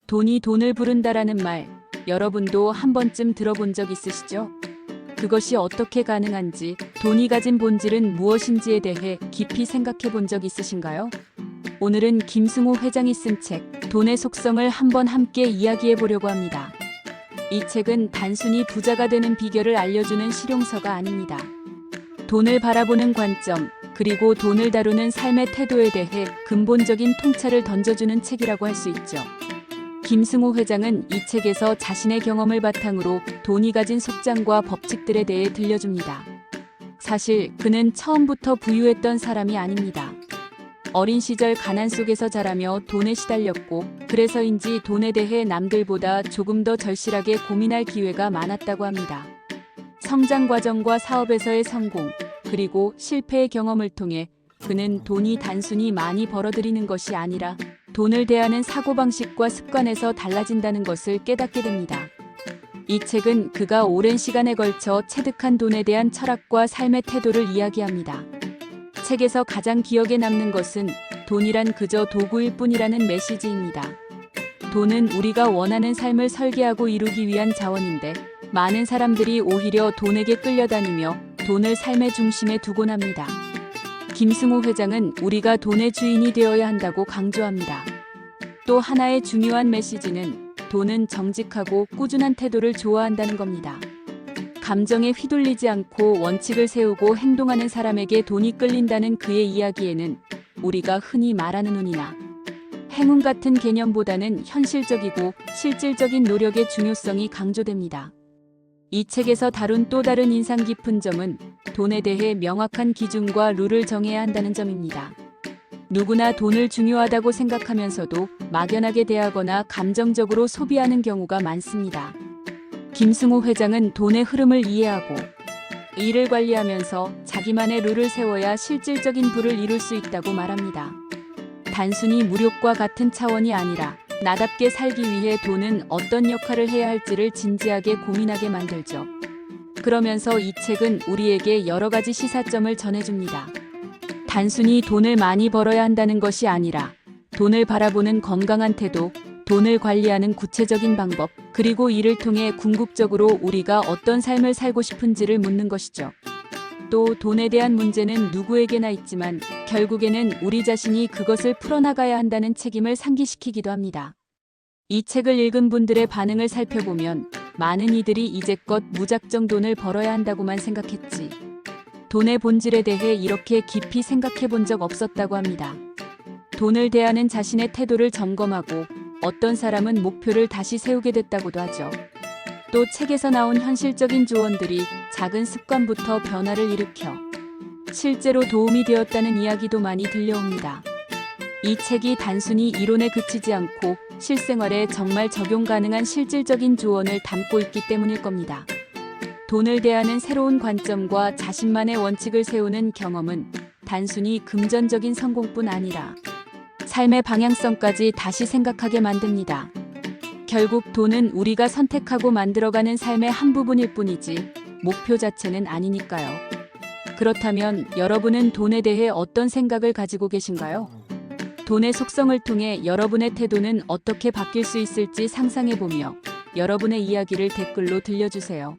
돈이 돈을 부른다라는 말, 여러분도 한 번쯤 들어본 적 있으시죠? 그것이 어떻게 가능한지, 돈이 가진 본질은 무엇인지에 대해 깊이 생각해 본 적 있으신가요? 오늘은 김승호 회장이 쓴 책, 돈의 속성을 한번 함께 이야기해 보려고 합니다. 이 책은 단순히 부자가 되는 비결을 알려주는 실용서가 아닙니다. 돈을 바라보는 관점, 그리고 돈을 다루는 삶의 태도에 대해 근본적인 통찰을 던져주는 책이라고 할 수 있죠. 김승호 회장은 이 책에서 자신의 경험을 바탕으로 돈이 가진 속장과 법칙들에 대해 들려줍니다. 사실 그는 처음부터 부유했던 사람이 아닙니다. 어린 시절 가난 속에서 자라며 돈에 시달렸고, 그래서인지 돈에 대해 남들보다 조금 더 절실하게 고민할 기회가 많았다고 합니다. 성장 과정과 사업에서의 성공, 그리고 실패의 경험을 통해 그는 돈이 단순히 많이 벌어들이는 것이 아니라 돈을 대하는 사고방식과 습관에서 달라진다는 것을 깨닫게 됩니다. 이 책은 그가 오랜 시간에 걸쳐 체득한 돈에 대한 철학과 삶의 태도를 이야기합니다. 책에서 가장 기억에 남는 것은 돈이란 그저 도구일 뿐이라는 메시지입니다. 돈은 우리가 원하는 삶을 설계하고 이루기 위한 자원인데, 많은 사람들이 오히려 돈에게 끌려다니며 돈을 삶의 중심에 두곤 합니다. 김승호 회장은 우리가 돈의 주인이 되어야 한다고 강조합니다. 또 하나의 중요한 메시지는 돈은 정직하고 꾸준한 태도를 좋아한다는 겁니다. 감정에 휘둘리지 않고 원칙을 세우고 행동하는 사람에게 돈이 끌린다는 그의 이야기에는 우리가 흔히 말하는 운이나 행운 같은 개념보다는 현실적이고 실질적인 노력의 중요성이 강조됩니다. 이 책에서 다룬 또 다른 인상 깊은 점은 돈에 대해 명확한 기준과 룰을 정해야 한다는 점입니다. 누구나 돈을 중요하다고 생각하면서도 막연하게 대하거나 감정적으로 소비하는 경우가 많습니다. 김승호 회장은 돈의 흐름을 이해하고 이를 관리하면서 자기만의 룰을 세워야 실질적인 부를 이룰 수 있다고 말합니다. 단순히 무력과 같은 차원이 아니라 나답게 살기 위해 돈은 어떤 역할을 해야 할지를 진지하게 고민하게 만들죠. 그러면서 이 책은 우리에게 여러 가지 시사점을 전해줍니다. 단순히 돈을 많이 벌어야 한다는 것이 아니라 돈을 바라보는 건강한 태도, 돈을 관리하는 구체적인 방법, 그리고 이를 통해 궁극적으로 우리가 어떤 삶을 살고 싶은지를 묻는 것이죠. 또 돈에 대한 문제는 누구에게나 있지만 결국에는 우리 자신이 그것을 풀어나가야 한다는 책임을 상기시키기도 합니다. 이 책을 읽은 분들의 반응을 살펴보면 많은 이들이 이제껏 무작정 돈을 벌어야 한다고만 생각했지, 돈의 본질에 대해 이렇게 깊이 생각해 본 적 없었다고 합니다. 돈을 대하는 자신의 태도를 점검하고 어떤 사람은 목표를 다시 세우게 됐다고도 하죠. 또 책에서 나온 현실적인 조언들이 작은 습관부터 변화를 일으켜 실제로 도움이 되었다는 이야기도 많이 들려옵니다. 이 책이 단순히 이론에 그치지 않고 실생활에 정말 적용 가능한 실질적인 조언을 담고 있기 때문일 겁니다. 돈을 대하는 새로운 관점과 자신만의 원칙을 세우는 경험은 단순히 금전적인 성공뿐 아니라 삶의 방향성까지 다시 생각하게 만듭니다. 결국 돈은 우리가 선택하고 만들어가는 삶의 한 부분일 뿐이지 목표 자체는 아니니까요. 그렇다면 여러분은 돈에 대해 어떤 생각을 가지고 계신가요? 돈의 속성을 통해 여러분의 태도는 어떻게 바뀔 수 있을지 상상해보며 여러분의 이야기를 댓글로 들려주세요.